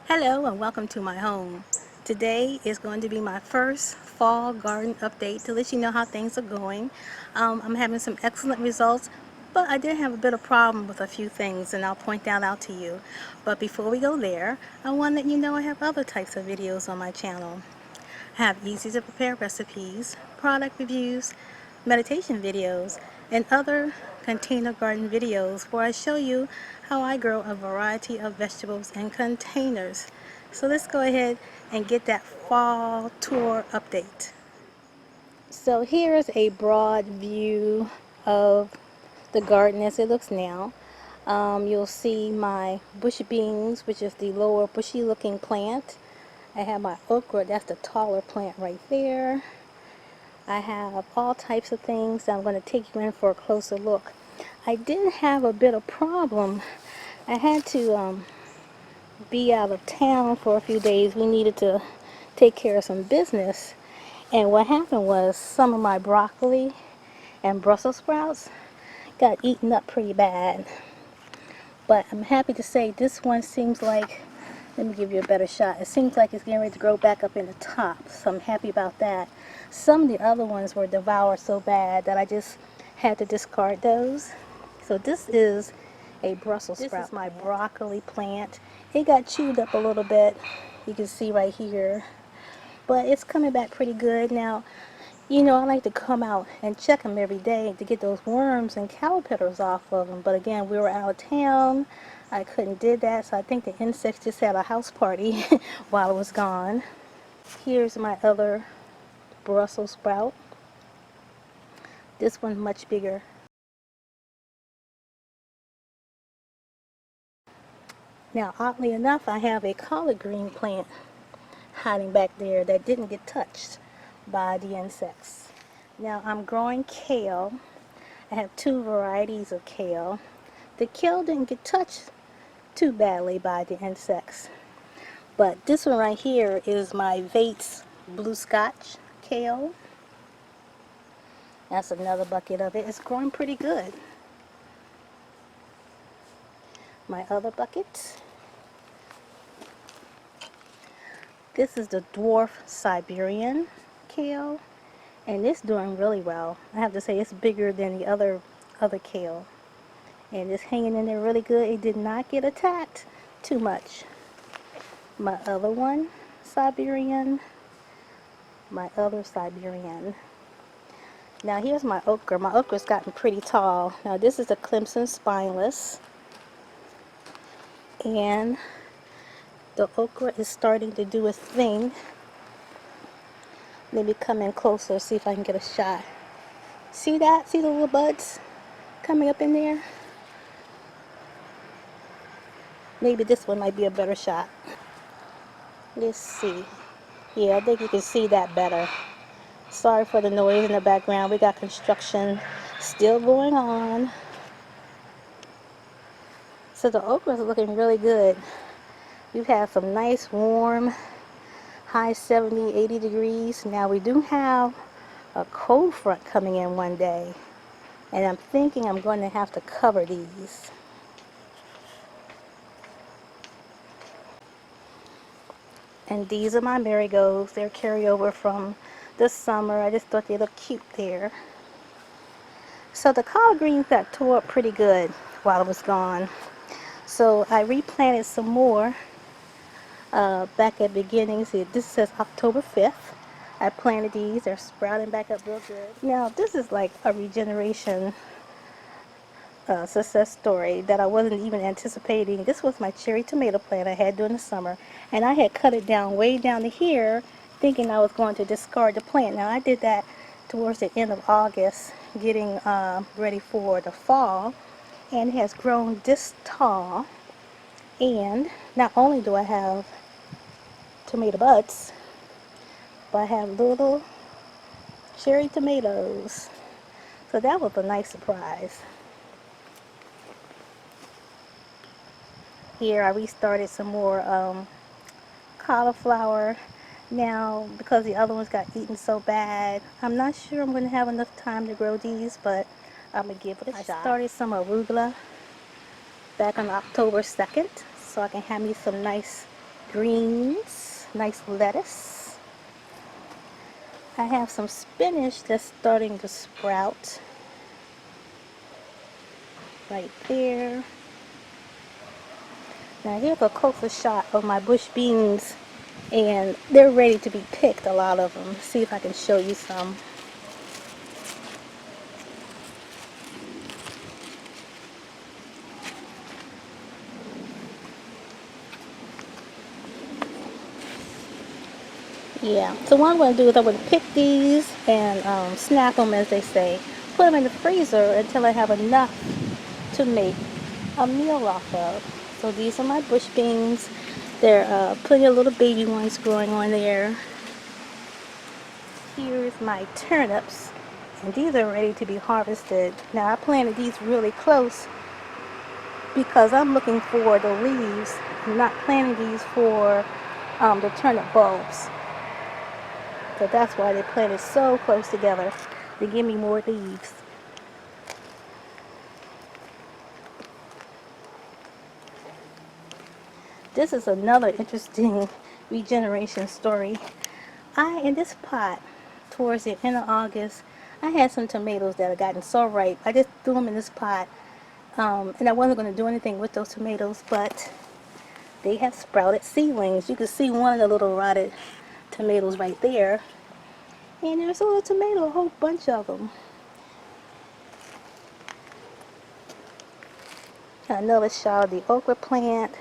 Hello and welcome to my home. Today is going to be my first fall garden update to let you know how things are going. I'm having some excellent results, but I did have a bit of problem with a few things, and I'll point that out to you. But before we go there, I want to let you know I have other types of videos on my channel. I have easy to prepare recipes, product reviews, meditation videos, and other container garden videos where I show you how I grow a variety of vegetables in containers. So let's go ahead and get that fall tour update. So here's a broad view of the garden as it looks now. You'll see my bush beans, which is the lower bushy looking plant. I have my okra, that's the taller plant right there. I have all types of things that I'm going to take you in for a closer look. I did have a bit of problem. I had to be out of town for a few days. We needed to take care of some business. And what happened was some of my broccoli and Brussels sprouts got eaten up pretty bad. But I'm happy to say this one seems like, let me give you a better shot. It seems like it's getting ready to grow back up in the top. So I'm happy about that. Some of the other ones were devoured so bad that I just had to discard those. So this is a Brussels sprout. This is my broccoli plant. It got chewed up a little bit. You can see right here. But it's coming back pretty good. Now, you know, I like to come out and check them every day to get those worms and caterpillars off of them. But again, we were out of town. I couldn't do that, so I think the insects just had a house party while I was gone. Here's my other Brussels sprout. This one's much bigger. Now, oddly enough, I have a collard green plant hiding back there that didn't get touched by the insects. Now, I'm growing kale. I have two varieties of kale. The kale didn't get touched too badly by the insects. But this one right here is my Vates Blue Scotch kale. That's another bucket of it. It's growing pretty good. My other bucket. This is the dwarf Siberian kale, and it's doing really well. I have to say it's bigger than the other kale, and it's hanging in there really good. It did not get attacked too much. My other one, Siberian. My other Siberian. Now here's my okra. My okra's gotten pretty tall. Now this is a Clemson spineless, and the okra is starting to do its thing. Let me come in closer, see if I can get a shot. See that? See the little buds coming up in there? Maybe this one might be a better shot. Let's see. Yeah, I think you can see that better. Sorry for the noise in the background. We got construction still going on. So the okra is looking really good. We've had some nice warm high 70, 80 degrees. Now we do have a cold front coming in one day, and I'm thinking I'm going to have to cover these. And these are my marigolds. They're carryover from the summer. I just thought they looked cute there. So the collard greens got tore up pretty good while I was gone. So I replanted some more back at beginnings. This says October 5th. I planted these. They're sprouting back up real good. Now this is like a regeneration success story that I wasn't even anticipating. This was my cherry tomato plant I had during the summer, and I had cut it down way down to here thinking I was going to discard the plant. Now I did that towards the end of August, getting ready for the fall, and it has grown this tall. And not only do I have tomato buds, but I have little cherry tomatoes. So that was a nice surprise. Here I restarted some more cauliflower. Now, because the other ones got eaten so bad, I'm not sure I'm going to have enough time to grow these, but I'm going to give it a shot. I started some arugula back on October 2nd, so I can have me some nice greens, nice lettuce. I have some spinach that's starting to sprout right there. Now here's a closer shot of my bush beans, and they're ready to be picked, a lot of them. Let's see if I can show you some. Yeah, so what I'm going to do is I'm going to pick these and snap them, as they say. Put them in the freezer until I have enough to make a meal off of. So these are my bush beans. There are plenty of little baby ones growing on there. Here's my turnips, and these are ready to be harvested. Now I planted these really close because I'm looking for the leaves. I'm not planting these for the turnip bulbs. So that's why they planted so close together to give me more leaves. This is another interesting regeneration story. In this pot, towards the end of August, I had some tomatoes that had gotten so ripe. I just threw them in this pot, and I wasn't going to do anything with those tomatoes, but they have sprouted seedlings. You can see one of the little rotted tomatoes right there, and there's a little tomato, a whole bunch of them. Another shot of the okra plant.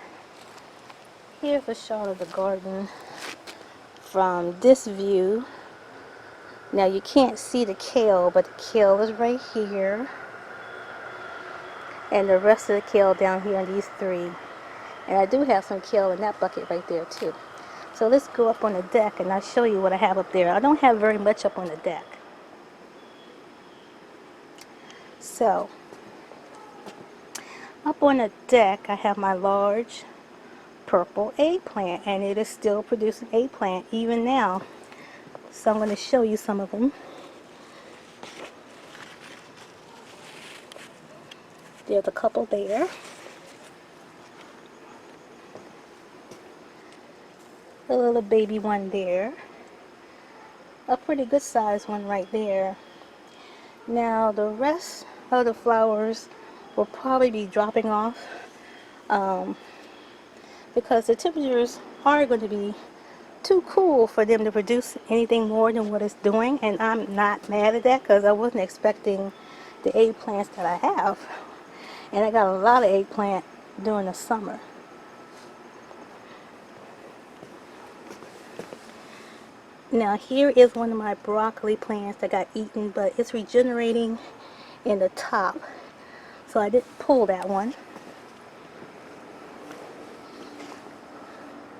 Here's a shot of the garden from this view. Now you can't see the kale, but the kale is right here, and the rest of the kale down here in these three. And I do have some kale in that bucket right there too. So let's go up on the deck and I'll show you what I have up there. I don't have very much up on the deck. So up on the deck I have my large purple eggplant, and it is still producing eggplant even now. So I'm going to show you some of them. There's a couple there. A little baby one there. A pretty good sized one right there. Now the rest of the flowers will probably be dropping off because the temperatures are going to be too cool for them to produce anything more than what it's doing, and I'm not mad at that because I wasn't expecting the eggplants that I have, and I got a lot of eggplant during the summer. Now here is one of my broccoli plants that got eaten, but it's regenerating in the top, so I didn't pull that one.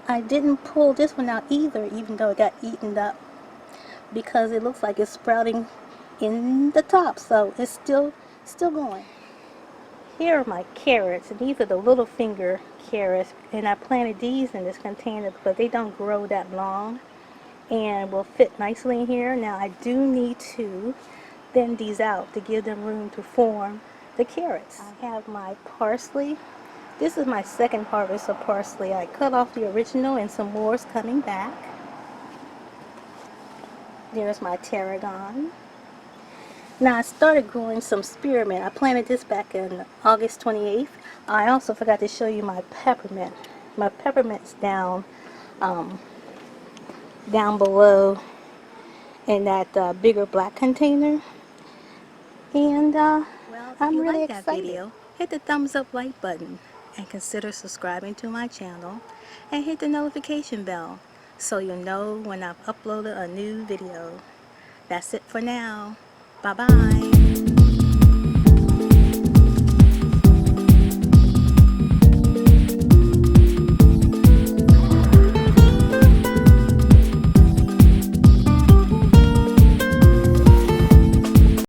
I didn't pull this one out either, even though it got eaten up, because it looks like it's sprouting in the top, so it's still going. Here are my carrots, and these are the little finger carrots, and I planted these in this container because they don't grow that long and will fit nicely in here. Now I do need to thin these out to give them room to form the carrots. I have my parsley. This is my second harvest of parsley. I cut off the original and some more is coming back. There's my tarragon. Now I started growing some spearmint. I planted this back in August 28th. I also forgot to show you my peppermint. My peppermint's down below in that bigger black container. And I'm really excited. That video, hit the thumbs up like button and consider subscribing to my channel and hit the notification bell so you'll know when I've uploaded a new video. That's it for now. Bye bye.